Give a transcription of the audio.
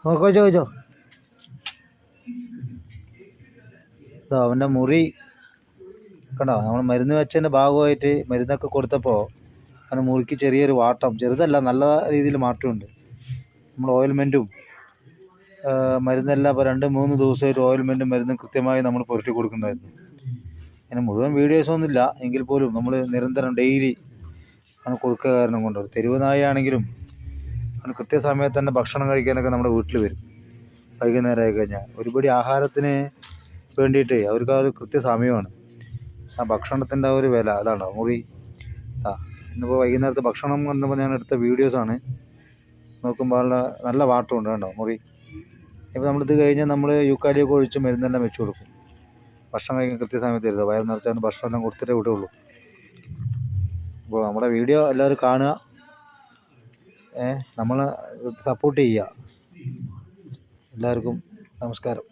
ചോദിച്ചോ ചോദിച്ചോ. ഇതോ അവൻ്റെ മുറി കണ്ടോ. നമ്മൾ മരുന്ന് വെച്ചതിൻ്റെ ഭാഗമായിട്ട് മരുന്നൊക്കെ കൊടുത്തപ്പോൾ അവൻ്റെ മുറിക്ക് ചെറിയൊരു വാട്ടം, ചെറുതല്ല നല്ല രീതിയിൽ മാറ്റമുണ്ട്. നമ്മൾ ഓയിൽമെൻറ്റും മരുന്നെല്ലാം ഇപ്പോൾ 2-3 ദിവസമായിട്ട് ഓയിൽമെൻറ്റും മരുന്നും കൃത്യമായി നമ്മൾ പുരട്ടി കൊടുക്കുന്നുണ്ടായിരുന്നു. അങ്ങനെ മുഴുവൻ വീഡിയോസൊന്നുമില്ല എങ്കിൽ പോലും നമ്മൾ നിരന്തരം ഡെയിലി അവന് കൊടുക്കുക കാരണം കൊണ്ട്. തെരുവ് നായയാണെങ്കിലും അവന് കൃത്യസമയത്ത് തന്നെ ഭക്ഷണം കഴിക്കാനൊക്കെ നമ്മുടെ വീട്ടിൽ വരും. വൈകുന്നേരമായി കഴിഞ്ഞാൽ ഒരുപടി ആഹാരത്തിന് വേണ്ടിയിട്ട് അവർക്ക് ആ ഒരു കൃത്യസമയമാണ്. ആ ഭക്ഷണത്തിൻ്റെ ആ ഒരു വില അതാണ് മുറി. ഇന്നിപ്പോൾ വൈകുന്നേരത്തെ ഭക്ഷണം കണ്ടപ്പോൾ ഞാൻ എടുത്ത വീഡിയോസാണ്. നോക്കുമ്പോൾ നല്ല വാട്ടമുണ്ട് കണ്ടോ മുറി. ഇപ്പോൾ നമ്മളിത് കഴിഞ്ഞാൽ നമ്മൾ യൂക്കാലിയൊക്കെ ഒഴിച്ച് മരുന്നെല്ലാം വെച്ച് കൊടുക്കും. ഭക്ഷണം കഴിക്കാൻ കൃത്യസമയത്ത് തരുന്നത് വയറ് നിറച്ചാൽ ഭക്ഷണം എല്ലാം കൊടുത്തിട്ടേ വിടുള്ളൂ. അപ്പോൾ നമ്മുടെ വീഡിയോ എല്ലാവരും കാണുക, നമ്മളെ സപ്പോർട്ട് ചെയ്യുക. എല്ലാവർക്കും നമസ്കാരം.